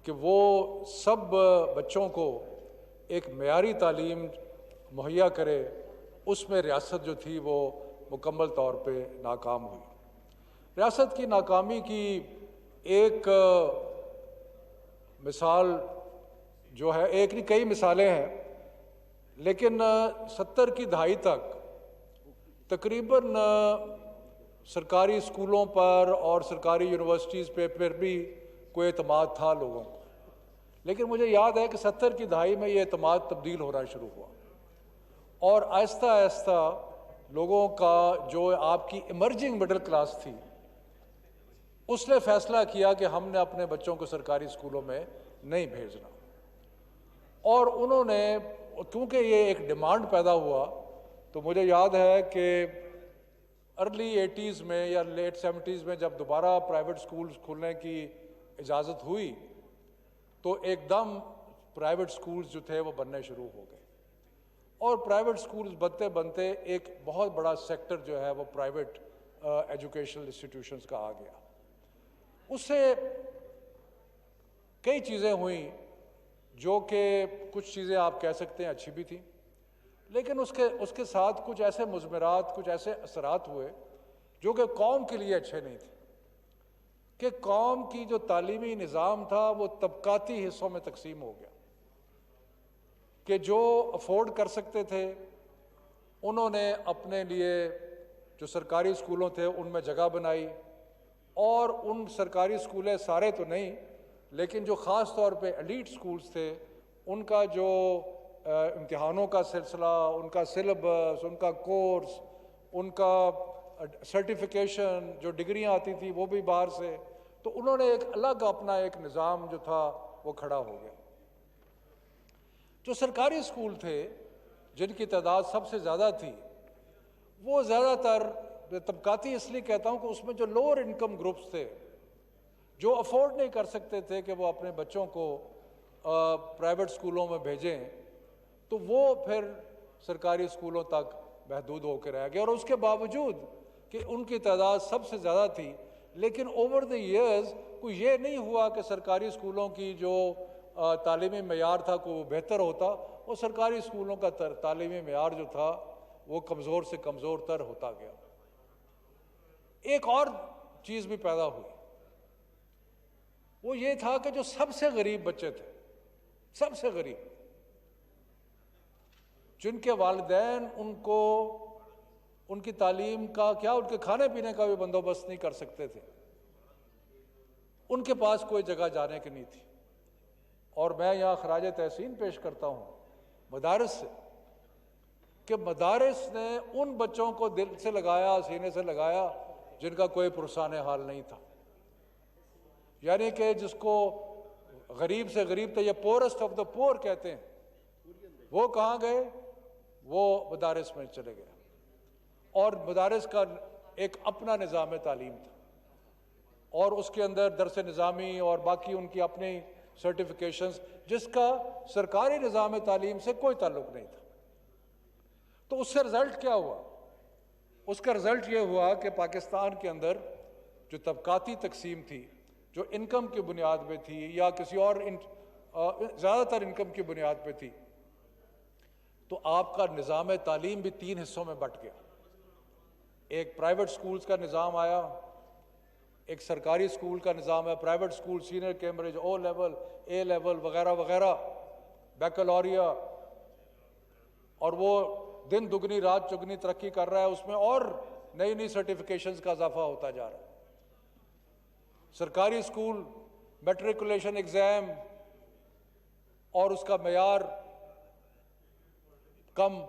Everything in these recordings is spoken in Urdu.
کہ وہ سب بچوں کو ایک معیاری تعلیم مہیا کرے، اس میں ریاست جو تھی وہ مکمل طور پہ ناکام ہوئی۔ ریاست کی ناکامی کی ایک مثال جو ہے، ایک نہیں کئی مثالیں ہیں، لیکن 70 کی دہائی تک تقریباً سرکاری اسکولوں پر اور سرکاری یونیورسٹیز پہ بھی کوئی اعتماد تھا لوگوں کو، لیکن مجھے یاد ہے کہ 70 کی دہائی میں یہ اعتماد تبدیل ہونا شروع ہوا، اور آہستہ آہستہ لوگوں کا جو آپ کی ایمرجنگ مڈل کلاس تھی، اس نے فیصلہ کیا کہ ہم نے اپنے بچوں کو سرکاری اسکولوں میں نہیں بھیجنا، اور انہوں نے کیونکہ یہ ایک ڈیمانڈ پیدا ہوا، تو مجھے یاد ہے کہ ارلی 80s میں یا لیٹ 70s میں جب دوبارہ پرائیویٹ اسکولز کھلنے کی اجازت ہوئی تو ایک دم پرائیویٹ اسکولز جو تھے وہ بننے شروع ہو گئے، اور پرائیویٹ اسکولز بنتے بنتے ایک بہت بڑا سیکٹر جو ہے وہ پرائیویٹ ایجوکیشنل انسٹیٹیوشنز کا آ گیا۔ اس سے کئی چیزیں ہوئیں جو کہ کچھ چیزیں آپ کہہ سکتے ہیں اچھی بھی تھیں، لیکن اس کے ساتھ کچھ ایسے مضمرات، کچھ ایسے اثرات ہوئے جو کہ قوم کے لیے اچھے نہیں تھے، کہ قوم کی جو تعلیمی نظام تھا وہ طبقاتی حصوں میں تقسیم ہو گیا، کہ جو افورڈ کر سکتے تھے انہوں نے اپنے لیے جو سرکاری اسکولوں تھے ان میں جگہ بنائی، اور ان سرکاری اسکولیں سارے تو نہیں لیکن جو خاص طور پہ ایلیٹ اسکولز تھے ان کا جو امتحانوں کا سلسلہ، ان کا سلیبس، ان کا کورس، ان کا سرٹیفیکیشن، جو ڈگریاں آتی تھی وہ بھی باہر سے، تو انہوں نے ایک الگ اپنا ایک نظام جو تھا وہ کھڑا ہو گیا۔ جو سرکاری اسکول تھے جن کی تعداد سب سے زیادہ تھی، وہ زیادہ تر طبقاتی اس لیے کہتا ہوں کہ اس میں جو لوور انکم گروپس تھے، جو افورڈ نہیں کر سکتے تھے کہ وہ اپنے بچوں کو پرائیویٹ اسکولوں میں بھیجیں، تو وہ پھر سرکاری اسکولوں تک محدود ہو کے رہ گئے، اور اس کے باوجود کہ ان کی تعداد سب سے زیادہ تھی، لیکن اوور دی ایئرز کوئی یہ نہیں ہوا کہ سرکاری اسکولوں کی جو تعلیمی معیار تھا کو وہ بہتر ہوتا، وہ سرکاری اسکولوں کا تعلیمی معیار جو تھا وہ کمزور سے کمزور تر ہوتا گیا۔ ایک اور چیز بھی پیدا ہوئی، وہ یہ تھا کہ جو سب سے غریب بچے تھے، سب سے غریب، جن کے والدین ان کو ان کی تعلیم کا کیا، ان کے کھانے پینے کا بھی بندوبست نہیں کر سکتے تھے، ان کے پاس کوئی جگہ جانے کی نہیں تھی، اور میں یہاں خراج تحسین پیش کرتا ہوں مدارس سے، کہ مدارس نے ان بچوں کو دل سے لگایا، سینے سے لگایا جن کا کوئی پرسان حال نہیں تھا، یعنی کہ جس کو غریب سے غریب تھے، یہ پورسٹ آف دا پور کہتے ہیں، وہ کہاں گئے؟ وہ مدارس میں چلے گئے، اور مدارس کا ایک اپنا نظام تعلیم تھا، اور اس کے اندر درس نظامی اور باقی ان کی اپنی سرٹیفکیشنز، جس کا سرکاری نظام تعلیم سے کوئی تعلق نہیں تھا۔ تو اس سے رزلٹ کیا ہوا؟ اس کا رزلٹ یہ ہوا کہ پاکستان کے اندر جو طبقاتی تقسیم تھی، جو انکم کی بنیاد پہ تھی یا کسی اور زیادہ تر انکم کی بنیاد پہ تھی، تو آپ کا نظام تعلیم بھی 3 حصوں میں بٹ گیا۔ ایک پرائیویٹ سکولز کا نظام آیا، ایک سرکاری سکول کا نظام ہے، private school senior Cambridge, O level, A level وغیرہ وغیرہ، بیکلوریا، اور وہ دن دگنی رات چگنی ترقی کر رہا ہے، اس میں اور نئی نئی سرٹیفکیشنز کا اضافہ ہوتا جا رہا ہے۔ سرکاری سکول میٹریکولیشن ایگزام اور اس کا معیار کم،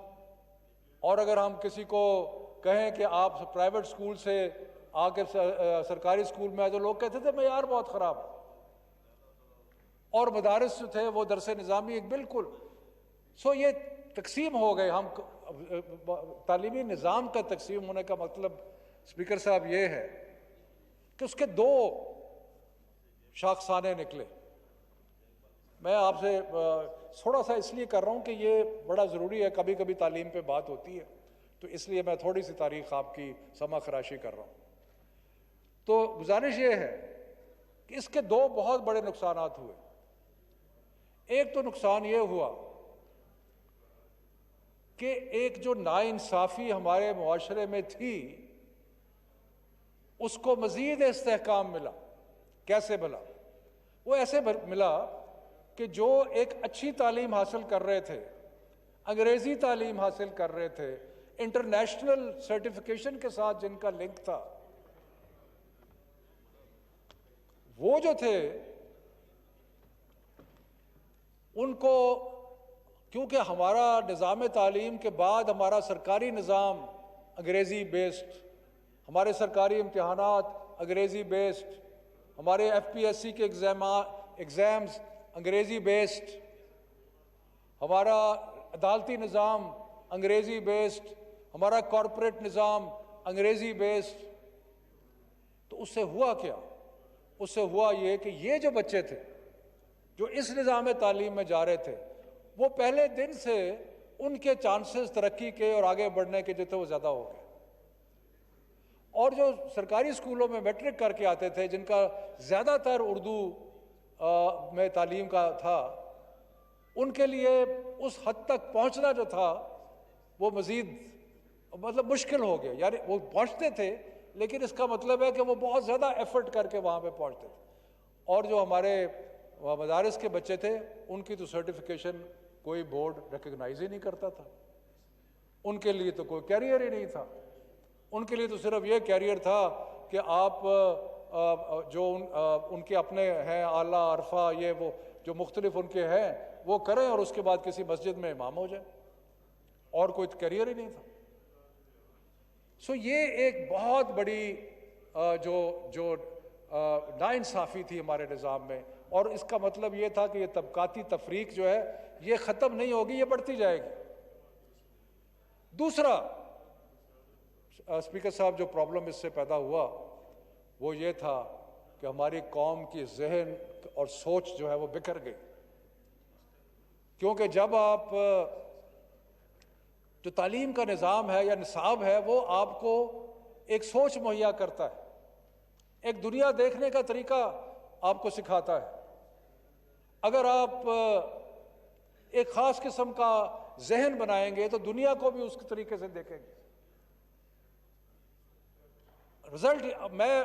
اور اگر ہم کسی کو کہیں کہ آپ پرائیویٹ سکول سے آ کے سرکاری سکول میں آئے، تو لوگ کہتے تھے معیار بہت خراب، اور مدارس جو تھے وہ درس نظامی ایک بالکل۔ سو یہ تقسیم ہو گئے، ہم تعلیمی نظام کا تقسیم ہونے کا مطلب اسپیکر صاحب یہ ہے کہ اس کے 2 شاخسانے نکلے۔ میں آپ سے تھوڑا سا اس لیے کر رہا ہوں کہ یہ بڑا ضروری ہے، کبھی کبھی تعلیم پہ بات ہوتی ہے، تو اس لیے میں تھوڑی سی تاریخ آپ کی سمع خراشی کر رہا ہوں۔ تو گزارش یہ ہے کہ اس کے 2 بہت بڑے نقصانات ہوئے۔ ایک تو نقصان یہ ہوا کہ ایک جو ناانصافی ہمارے معاشرے میں تھی اس کو مزید استحکام ملا. کیسے ملا؟ وہ ایسے ملا کہ جو ایک اچھی تعلیم حاصل کر رہے تھے، انگریزی تعلیم حاصل کر رہے تھے، انٹرنیشنل سرٹیفکیشن کے ساتھ جن کا لنک تھا، وہ جو تھے ان کو، کیونکہ ہمارا نظام تعلیم کے بعد ہمارا سرکاری نظام انگریزی بیسڈ، ہمارے سرکاری امتحانات انگریزی بیسڈ، ہمارے ایف پی ایس سی کے ایگزامز انگریزی بیسڈ، ہمارا عدالتی نظام انگریزی بیسڈ، ہمارا کارپوریٹ نظام انگریزی بیسڈ. تو اس سے ہوا کیا؟ اس سے ہوا یہ کہ یہ جو بچے تھے جو اس نظام تعلیم میں جا رہے تھے، وہ پہلے دن سے ان کے چانسز ترقی کے اور آگے بڑھنے کے جو تھے وہ زیادہ ہو گئے. اور جو سرکاری اسکولوں میں میٹرک کر کے آتے تھے، جن کا زیادہ تر اردو میں تعلیم کا تھا، ان کے لیے اس حد تک پہنچنا جو تھا وہ مزید مشکل ہو گیا. یعنی وہ پہنچتے تھے لیکن اس کا مطلب ہے کہ وہ بہت زیادہ ایفرٹ کر کے وہاں پہ پہنچتے تھے. اور جو ہمارے مدارس کے بچے تھے ان کی تو سرٹیفکیشن کوئی بورڈ ریکگنائز ہی نہیں کرتا تھا، ان کے لیے تو کوئی کیریئر ہی نہیں تھا. ان کے لیے تو صرف یہ کیریئر تھا کہ آپ جو ان کے اپنے ہیں اعلیٰ عرفہ، یہ وہ جو مختلف ان کے ہیں وہ کریں اور اس کے بعد کسی مسجد میں امام ہو جائے، اور کوئی کیریئر ہی نہیں تھا. سو یہ ایک بہت بڑی جو ناانصافی تھی ہمارے نظام میں، اور اس کا مطلب یہ تھا کہ یہ طبقاتی تفریق جو ہے یہ ختم نہیں ہوگی، یہ بڑھتی جائے گی. دوسرا اسپیکر صاحب جو پرابلم اس سے پیدا ہوا وہ یہ تھا کہ ہماری قوم کی ذہن اور سوچ جو ہے وہ بکھر گئی. کیونکہ جب آپ جو تعلیم کا نظام ہے یا نصاب ہے وہ آپ کو ایک سوچ مہیا کرتا ہے، ایک دنیا دیکھنے کا طریقہ آپ کو سکھاتا ہے. اگر آپ ایک خاص قسم کا ذہن بنائیں گے تو دنیا کو بھی اس طریقے سے دیکھیں گے. رزلٹ میں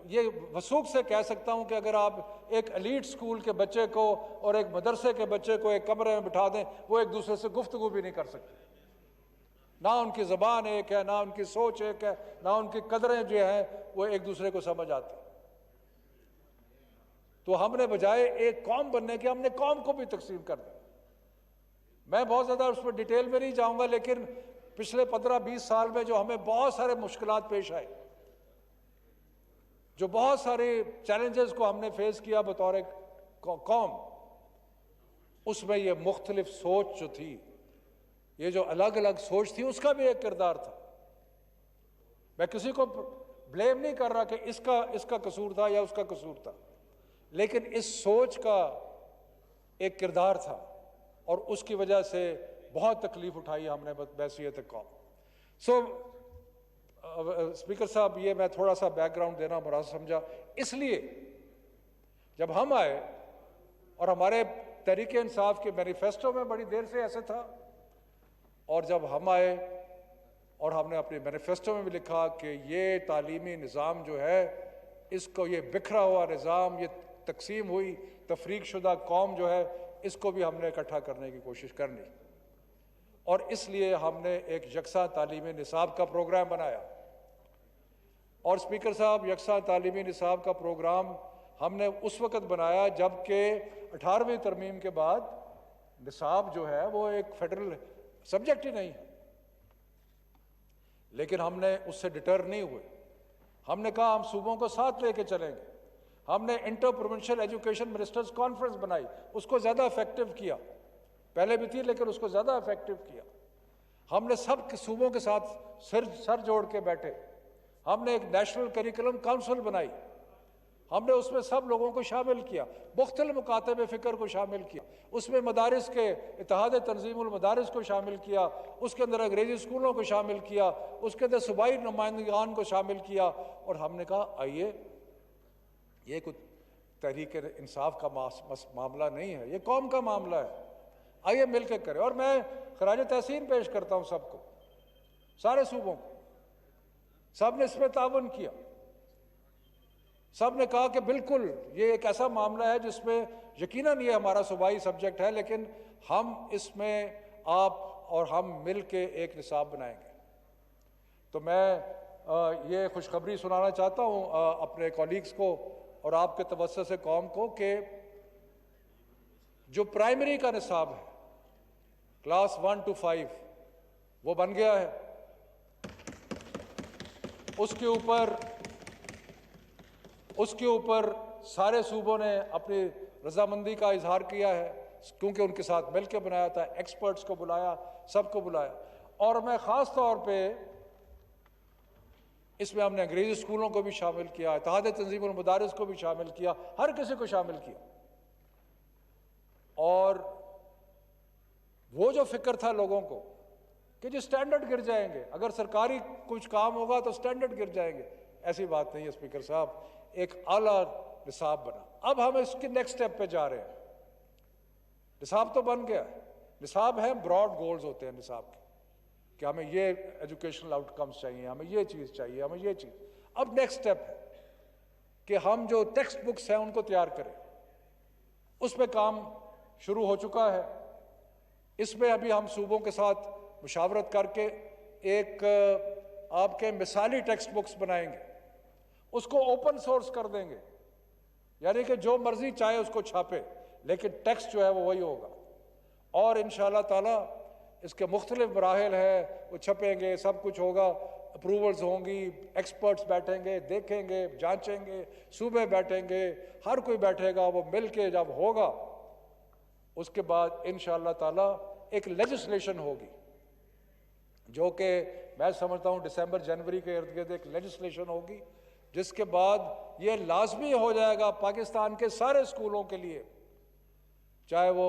یہ وثوق سے کہہ سکتا ہوں کہ اگر آپ ایک ایلیٹ سکول کے بچے کو اور ایک مدرسے کے بچے کو ایک کمرے میں بٹھا دیں، وہ ایک دوسرے سے گفتگو بھی نہیں کر سکتے. نہ ان کی زبان ایک ہے، نہ ان کی سوچ ایک ہے، نہ ان کی قدریں جو ہیں وہ ایک دوسرے کو سمجھ آتی. تو ہم نے بجائے ایک قوم بننے کے، ہم نے قوم کو بھی تقسیم کر دیا. میں بہت زیادہ اس پر ڈیٹیل میں نہیں جاؤں گا، لیکن پچھلے 15-20 سال میں جو ہمیں بہت سارے مشکلات پیش آئے، جو بہت سارے چیلنجز کو ہم نے فیس کیا بطور قوم، اس میں یہ مختلف سوچ جو تھی، یہ جو الگ الگ سوچ تھی، اس کا بھی ایک کردار تھا. میں کسی کو بلیم نہیں کر رہا کہ اس کا قصور تھا یا اس کا قصور تھا، لیکن اس سوچ کا ایک کردار تھا اور اس کی وجہ سے بہت تکلیف اٹھائی ہم نے بحیثیت قوم. سو اسپیکر صاحب، یہ میں تھوڑا سا بیک گراؤنڈ دینا مناسب سمجھا، اس لیے جب ہم آئے اور ہمارے تحریک انصاف کے مینیفیسٹو میں بڑی دیر سے ایسے تھا، اور جب ہم آئے اور ہم نے اپنے مینیفیسٹو میں بھی لکھا کہ یہ تعلیمی نظام جو ہے، اس کو یہ بکھرا ہوا نظام، یہ تقسیم ہوئی تفریق شدہ قوم جو ہے، اس کو بھی ہم نے اکٹھا کرنے کی کوشش کرنی. اور اس لیے ہم نے ایک یکساں تعلیمی نصاب کا پروگرام بنایا. اور اسپیکر صاحب، یکساں تعلیمی نصاب کا پروگرام ہم نے اس وقت بنایا جب کہ 18ویں ترمیم کے بعد نصاب جو ہے وہ ایک فیڈرل سبجیکٹ ہی نہیں ہے. لیکن ہم نے اس سے ڈٹر نہیں ہوئے. ہم نے کہا ہم صوبوں کو ساتھ لے کے چلیں گے. ہم نے inter provincial education ministers conference بنائی، اس کو زیادہ افیکٹو کیا. پہلے بھی تھی لیکن اس کو زیادہ افیکٹو کیا. ہم نے سب صوبوں کے ساتھ سر جوڑ کے بیٹھے. ہم نے ایک نیشنل کریکولم کونسل بنائی. ہم نے اس میں سب لوگوں کو شامل کیا، مختلف مکاتب فکر کو شامل کیا. اس میں مدارس کے اتحاد تنظیم المدارس کو شامل کیا، اس کے اندر انگریزی اسکولوں کو شامل کیا، اس کے اندر صوبائی نمائندگان کو شامل کیا. اور ہم نے کہا آئیے یہ کچھ تحریک انصاف کا معاملہ نہیں ہے، یہ قوم کا معاملہ ہے. آئیے مل کے کریں. اور میں خراج تحسین پیش کرتا ہوں سب کو، سارے صوبوں کو. سب نے اس میں تعاون کیا، سب نے کہا کہ بالکل یہ ایک ایسا معاملہ ہے جس میں یقیناً یہ ہمارا صوبائی سبجیکٹ ہے، لیکن ہم اس میں آپ اور ہم مل کے ایک نصاب بنائیں گے. تو میں یہ خوشخبری سنانا چاہتا ہوں اپنے کولیگز کو اور آپ کے توسط سے قوم کو کہ جو پرائمری کا نصاب ہے کلاس 1 to 5 وہ بن گیا ہے. اس کے اوپر سارے صوبوں نے اپنی رضامندی کا اظہار کیا ہے، کیونکہ ان کے ساتھ مل کے بنایا تھا، ایکسپرٹس کو بلایا، سب کو بلایا. اور میں خاص طور پہ اس میں ہم نے انگریزی اسکولوں کو بھی شامل کیا، اتحاد تنظیم المدارس کو بھی شامل کیا، ہر کسی کو شامل کیا. اور وہ جو فکر تھا لوگوں کو کہ جی سٹینڈرڈ گر جائیں گے، اگر سرکاری کچھ کام ہوگا تو سٹینڈرڈ گر جائیں گے، ایسی بات نہیں ہے اسپیکر صاحب. ایک اعلیٰ نصاب بنا. اب ہم اس کے نیکسٹ سٹیپ پہ جا رہے ہیں. نصاب تو بن گیا ہے، نصاب ہے، براڈ گولز ہوتے ہیں نصاب کے کہ ہمیں یہ ایجوکیشنل آؤٹ کمز چاہیے، ہمیں یہ چیز چاہیے، ہمیں یہ چیز. اب نیکسٹ سٹیپ ہے کہ ہم جو ٹیکسٹ بکس ہیں ان کو تیار کریں. اس پہ کام شروع ہو چکا ہے. اس میں ابھی ہم صوبوں کے ساتھ مشاورت کر کے ایک آپ کے مثالی ٹیکسٹ بکس بنائیں گے، اس کو اوپن سورس کر دیں گے، یعنی کہ جو مرضی چاہے اس کو چھاپے، لیکن ٹیکسٹ جو ہے وہ وہی ہوگا. اور انشاءاللہ تعالی اس کے مختلف مراحل ہیں، وہ چھپیں گے، سب کچھ ہوگا، اپروولز ہوں گی، ایکسپرٹس بیٹھیں گے، دیکھیں گے، جانچیں گے، صوبے بیٹھیں گے، ہر کوئی بیٹھے گا. وہ مل کے جب ہوگا اس کے بعد انشاءاللہ تعالی ایک لیجسلیشن ہوگی، جو کہ میں سمجھتا ہوں دسمبر جنوری کے ارد گرد ایک لیجسلیشن ہوگی، جس کے بعد یہ لازمی ہو جائے گا پاکستان کے سارے اسکولوں کے لیے، چاہے وہ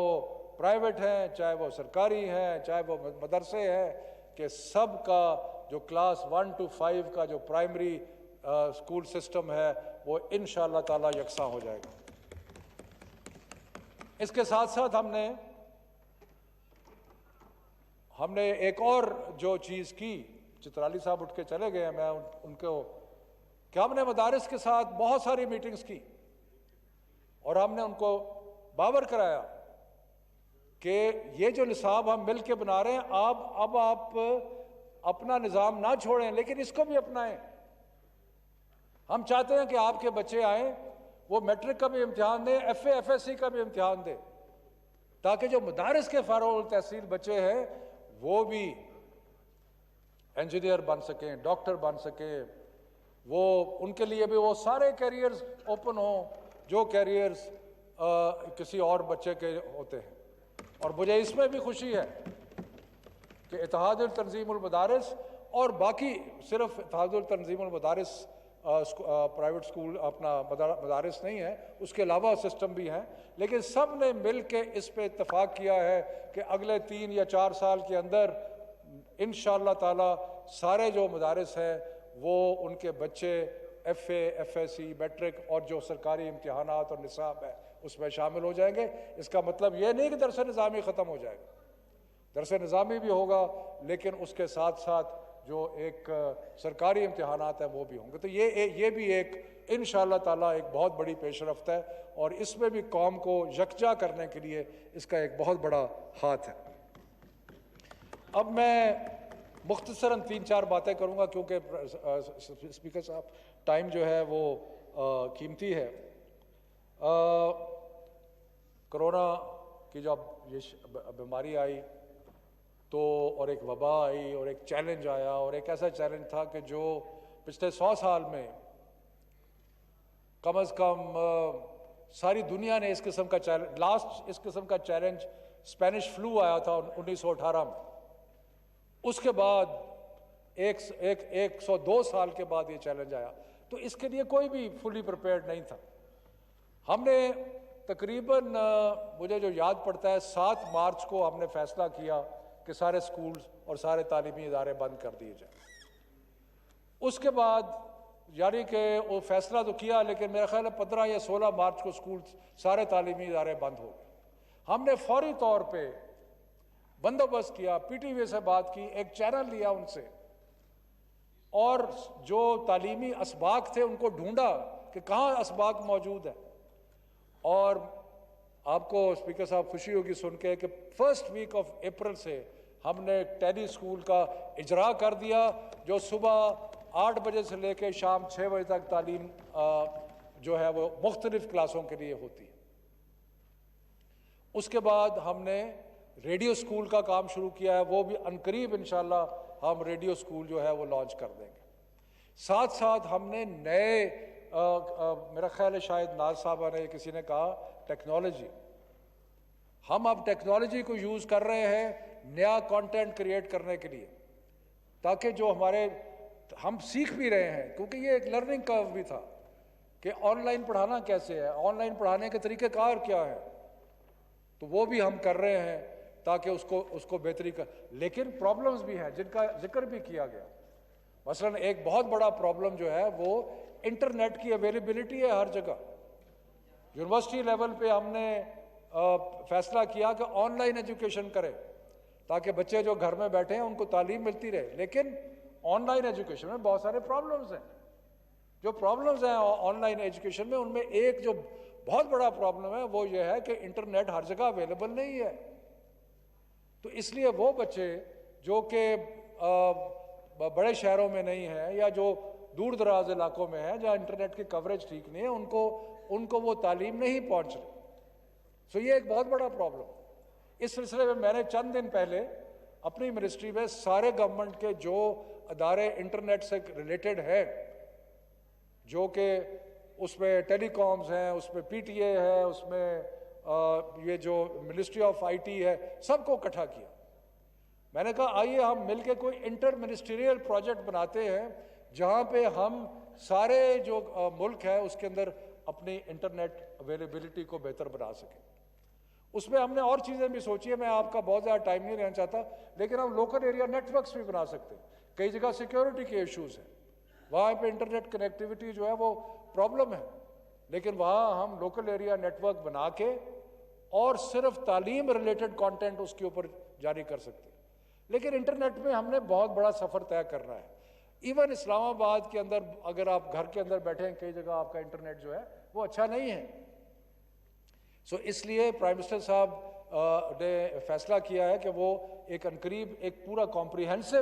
پرائیویٹ ہیں، چاہے وہ سرکاری ہیں، چاہے وہ مدرسے ہیں، کہ سب کا جو کلاس 1 to 5 کا جو پرائمری اسکول سسٹم ہے وہ انشاءاللہ تعالی یکساں ہو جائے گا. اس کے ساتھ ساتھ ہم نے ایک اور جو چیز کی، چترالی صاحب اٹھ کے چلے گئے ہیں، میں ان کو کہ ہم نے مدارس کے ساتھ بہت ساری میٹنگز کی اور ہم نے ان کو باور کرایا کہ یہ جو نصاب ہم مل کے بنا رہے ہیں، اب آپ اپنا نظام نہ چھوڑیں لیکن اس کو بھی اپنائیں. ہم چاہتے ہیں کہ آپ کے بچے آئیں، وہ میٹرک کا بھی امتحان دیں، F A F S C کا بھی امتحان دیں، تاکہ جو مدارس کے فارغ التحصیل بچے ہیں وہ بھی انجینئر بن سکیں، ڈاکٹر بن سکیں. وہ ان کے لیے بھی وہ سارے کیریئرز اوپن ہوں جو کیریئرز کسی اور بچے کے ہوتے ہیں. اور مجھے اس میں بھی خوشی ہے کہ اتحاد التنظیم المدارس اور باقی صرف اتحاد التنظیم المدارس پرائیویٹ اسکول اپنا مدارس نہیں ہے، اس کے علاوہ سسٹم بھی ہیں، لیکن سب نے مل کے اس پہ اتفاق کیا ہے کہ اگلے 3 یا 4 سال کے اندر انشاءاللہ تعالی سارے جو مدارس ہیں وہ ان کے بچے F A F S C matric اور جو سرکاری امتحانات اور نصاب ہے اس میں شامل ہو جائیں گے. اس کا مطلب یہ نہیں کہ درس نظامی ختم ہو جائے گا، درس نظامی بھی ہوگا، لیکن اس کے ساتھ ساتھ جو ایک سرکاری امتحانات ہیں وہ بھی ہوں گے. تو یہ بھی ایک انشاءاللہ تعالیٰ ایک بہت بڑی پیش رفت ہے، اور اس میں بھی قوم کو یکجا کرنے کے لیے اس کا ایک بہت بڑا ہاتھ ہے. اب میں مختصراً 3-4 باتیں کروں گا کیونکہ اسپیکر صاحب ٹائم جو ہے وہ قیمتی ہے. کرونا کی جب یہ بیماری آئی تو اور ایک وبا آئی اور ایک چیلنج آیا، اور ایک ایسا چیلنج تھا کہ جو پچھلے 100 سال میں کم از کم ساری دنیا نے اس قسم کا چیلنج، لاسٹ اس قسم کا چیلنج اسپینش فلو آیا تھا 1918 میں. اس کے بعد 102 سال کے بعد یہ چیلنج آیا، تو اس کے لیے کوئی بھی فلی پریپیئرڈ نہیں تھا. ہم نے تقریباً مجھے جو یاد پڑتا ہے 7 مارچ کو ہم نے فیصلہ کیا کہ سارے سکولز اور سارے تعلیمی ادارے بند کر دیے جائیں. اس کے بعد یعنی کہ وہ فیصلہ تو کیا لیکن میرا خیال ہے 15 یا 16 مارچ کو اسکول سارے تعلیمی ادارے بند ہو گئے. ہم نے فوری طور پہ بندوبست کیا, پی ٹی وی سے بات کی, ایک چینل لیا ان سے, اور جو تعلیمی اسباق تھے ان کو ڈھونڈا کہ کہاں اسباق موجود ہیں. اور آپ کو اسپیکر صاحب خوشی ہوگی سن کے کہ فرسٹ ویک آف اپریل سے ہم نے ٹیلی اسکول کا اجرا کر دیا, جو صبح 8 بجے سے لے کے شام 6 بجے تک تعلیم جو ہے وہ مختلف کلاسوں کے لیے ہوتی ہے. اس کے بعد ہم نے ریڈیو اسکول کا کام شروع کیا ہے, وہ بھی عنقریب انشاءاللہ ہم ریڈیو اسکول جو ہے وہ لانچ کر دیں گے. ساتھ ساتھ ہم نے نئے میرا خیال ہے شاید ناز صاحبہ نے کسی نے کہا ٹیکنالوجی, ہم اب ٹیکنالوجی کو یوز کر رہے ہیں نیا کانٹینٹ کریٹ کرنے کے لیے, تاکہ جو ہم سیکھ بھی رہے ہیں, کیونکہ یہ ایک لرننگ کرو بھی تھا کہ آن لائن پڑھانا کیسے ہے, آن لائن پڑھانے کے طریقہ کار کیا ہے, تو وہ بھی ہم کر رہے ہیں تاکہ اس کو بہتری کر. لیکن پرابلمز بھی ہیں جن کا ذکر بھی کیا گیا. مثلا ایک بہت بڑا پرابلم جو ہے وہ انٹرنیٹ کی اویلیبلٹی ہے ہر جگہ. یونیورسٹی لیول پہ ہم نے فیصلہ کیا کہ آن لائن ایجوکیشن کریں تاکہ بچے جو گھر میں بیٹھے ہیں ان کو تعلیم ملتی رہے. لیکن آن لائن ایجوکیشن میں بہت سارے پرابلمز ہیں. جو پرابلمز ہیں آن لائن ایجوکیشن میں, ان میں ایک جو بہت بڑا پرابلم ہے وہ یہ ہے کہ انٹرنیٹ ہر جگہ اویلیبل نہیں ہے. تو اس لیے وہ بچے جو کہ بڑے شہروں میں نہیں ہیں یا جو دور دراز علاقوں میں ہیں جہاں انٹرنیٹ کی کوریج ٹھیک نہیں ہے, ان کو وہ تعلیم نہیں پہنچ رہی. سو یہ ایک بہت بڑا پرابلم. اس سلسلے میں میں نے چند دن پہلے اپنی منسٹری میں سارے گورنمنٹ کے جو ادارے انٹرنیٹ سے ریلیٹڈ ہیں, جو کہ اس میں ٹیلی کامز ہیں, اس میں پی ٹی اے ہے, اس میں یہ جو منسٹری آف آئی ٹی ہے, سب کو اکٹھا کیا. میں نے کہا آئیے ہم مل کے کوئی انٹر منسٹریل پروجیکٹ بناتے ہیں جہاں پہ ہم سارے جو ملک ہے اس کے اندر اپنی انٹرنیٹ اویلیبلٹی کو بہتر بنا سکیں. اس میں ہم نے اور چیزیں بھی سوچی ہیں, میں آپ کا بہت زیادہ ٹائم نہیں لینا چاہتا, لیکن ہم لوکل ایریا نیٹ ورکس بھی بنا سکتے ہیں. کئی جگہ سیکیورٹی کے ایشوز ہیں, وہاں پہ انٹرنیٹ کنیکٹیوٹی جو ہے وہ پرابلم ہے, لیکن وہاں ہم لوکل ایریا نیٹ ورک بنا کے اور صرف تعلیم ریلیٹڈ کانٹینٹ اس کے اوپر جاری کر سکتے ہیں. لیکن انٹرنیٹ میں ہم نے بہت بڑا سفر طے کرنا ہے. ایون اسلام آباد کے اندر اگر آپ گھر کے اندر بیٹھے ہیں, کئی جگہ آپ کا انٹرنیٹ جو ہے وہ اچھا نہیں ہے. سو اس لیے پرائم منسٹر صاحب نے فیصلہ کیا ہے کہ وہ ایک عنقریب ایک پورا کمپریہنسو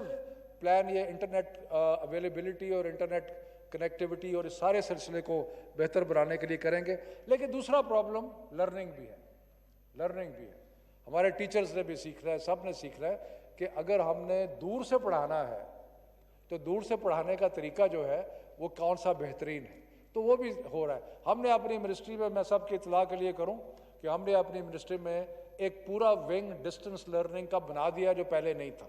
پلان یہ انٹرنیٹ اویلیبلٹی اور انٹرنیٹ کنیکٹیوٹی اور اس سارے سلسلے کو بہتر بنانے کے لیے کریں گے. لیکن دوسرا پرابلم لرننگ بھی ہے. ہمارے ٹیچرز نے بھی سیکھنا ہے, سب نے سیکھنا ہے کہ اگر ہم نے دور سے پڑھانا ہے تو دور سے پڑھانے کا طریقہ جو ہے وہ کون سا بہترین ہے, تو وہ بھی ہو رہا ہے. ہم نے اپنی منسٹری میں سب کی اطلاع کے لیے کروں کہ ہم نے اپنی منسٹری میں ایک پورا ونگ ڈسٹنس لرننگ کا بنا دیا جو پہلے نہیں تھا,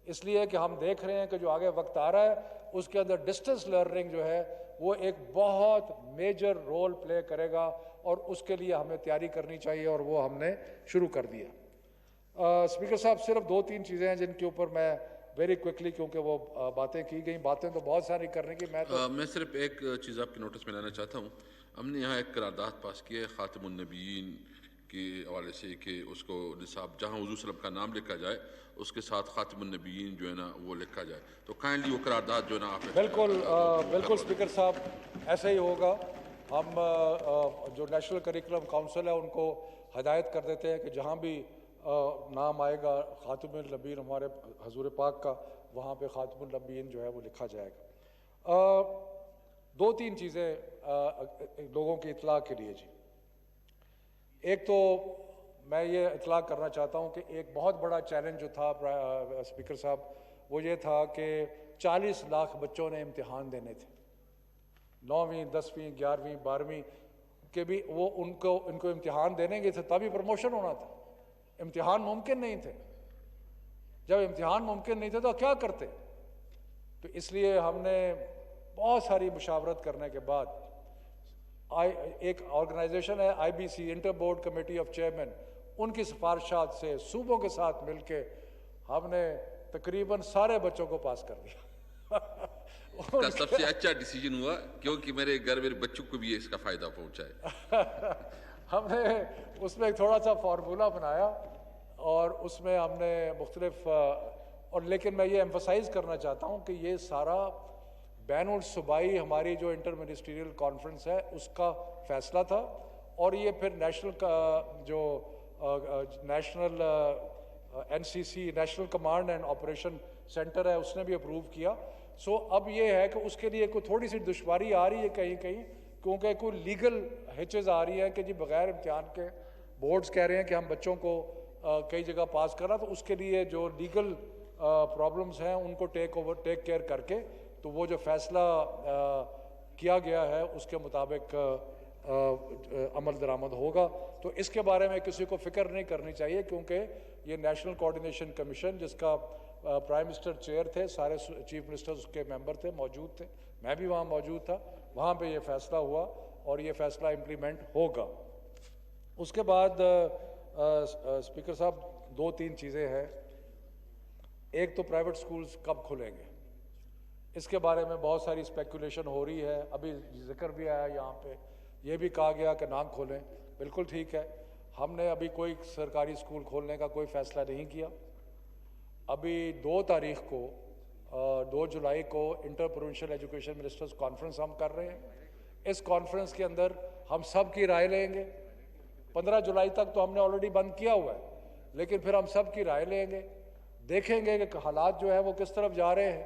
اس لیے کہ ہم دیکھ رہے ہیں کہ جو آگے وقت آ رہا ہے اس کے اندر ڈسٹنس لرننگ جو ہے وہ ایک بہت میجر رول پلے کرے گا, اور اس کے لیے ہمیں تیاری کرنی چاہیے, اور وہ ہم نے شروع کر دیا. اسپیکر صاحب صرف 2-3 چیزیں ہیں جن کے اوپر میں ویری کوئکلی, کیونکہ وہ باتیں کی گئیں, باتیں تو بہت ساری کرنے کی, میں صرف ایک چیز آپ کے نوٹس میں لانا چاہتا ہوں. ہم نے یہاں ایک قرارداد پاس کی ہے خاتم النبیین کے حوالے سے کہ اس کو نصاب جہاں حضور صلی اللہ علیہ وسلم کا نام لکھا جائے اس کے ساتھ خاتم النبیین جو ہے نا وہ لکھا جائے. تو کائنڈلی وہ قرارداد جو ہے نا آپ بالکل اسپیکر صاحب ایسا ہی ہوگا. ہم جو نیشنل کریکولم کونسل ہے ان کو ہدایت کر دیتے ہیں کہ جہاں بھی نام آئے گا خاتم النبیین ہمارے حضور پاک کا, وہاں پہ خاتم النبیین جو ہے وہ لکھا جائے گا. 2-3 چیزیں لوگوں کی اطلاع کے لیے جی. ایک تو میں یہ اطلاع کرنا چاہتا ہوں کہ ایک بہت بڑا چیلنج جو تھا اسپیکر صاحب وہ یہ تھا کہ 40 لاکھ بچوں نے امتحان دینے تھے, 9ویں 10ویں 11ویں 12ویں کے بھی, وہ ان کو امتحان دینے گے تھے تبھی پروموشن ہونا تھا. امتحان ممکن نہیں تھے. جب امتحان ممکن نہیں تھے تو کیا کرتے؟ تو اس لیے ہم نے بہت ساری مشاورت کرنے کے بعد ایک آرگنائزیشن ہے IBC inter board committee of chairman, ان کی سفارشات سے صوبوں کے ساتھ مل کے ہم نے تقریباً سارے بچوں کو پاس کر دیا. کا سب سے اچھا ڈیسیجن ہوا کیونکہ میرے گھر میرے بچوں کو بھی اس کا فائدہ پہنچا ہے. ہم نے اس میں ایک تھوڑا سا فارمولا بنایا اور اس میں ہم نے مختلف اور لیکن میں یہ ایمفسائز کرنا چاہتا ہوں کہ یہ سارا بین الصوبائی ہماری جو انٹر منسٹریل کانفرنس ہے اس کا فیصلہ تھا اور یہ پھر نیشنل جو national NCC national command and operation centre ہے اس نے بھی اپروو کیا. سو اب یہ ہے کہ اس کے لیے کوئی تھوڑی سی دشواری آ رہی ہے کہیں کہیں کیونکہ کوئی لیگل ہچز آ رہی ہے کہ جی بغیر امتحان کے بورڈز کہہ رہے ہیں کہ ہم بچوں کو کئی جگہ پاس کرنا, تو اس کے لیے جو لیگل پرابلمز ہیں ان کو ٹیک کیئر کر کے تو وہ جو فیصلہ کیا گیا ہے اس کے مطابق عمل درآمد ہوگا. تو اس کے بارے میں کسی کو فکر نہیں کرنی چاہیے کیونکہ یہ نیشنل کوآرڈینیشن کمیشن جس کا پرائم منسٹر چیئر تھے, سارے چیف منسٹرز اس کے ممبر تھے, موجود تھے, میں بھی وہاں موجود تھا, وہاں پہ یہ فیصلہ ہوا اور یہ فیصلہ امپلیمنٹ ہوگا. اس کے بعد اسپیکر صاحب 2-3 چیزیں ہیں. ایک تو پرائیویٹ سکولز کب کھلیں گے, اس کے بارے میں بہت ساری اسپیکولیشن ہو رہی ہے. ابھی ذکر بھی آیا یہاں پہ, یہ بھی کہا گیا کہ نہ کھولیں. بالکل ٹھیک ہے, ہم نے ابھی کوئی سرکاری اسکول کھولنے کا کوئی فیصلہ نہیں کیا. ابھی 2 تاریخ کو 2 جولائی کو inter provincial education ministers conference ہم کر رہے ہیں. اس کانفرنس کے اندر ہم سب کی رائے لیں گے. 15 جولائی تک تو ہم نے آلریڈی بند کیا ہوا ہے, لیکن پھر ہم سب کی رائے لیں گے, دیکھیں گے کہ حالات جو ہے وہ کس طرف جا رہے ہیں.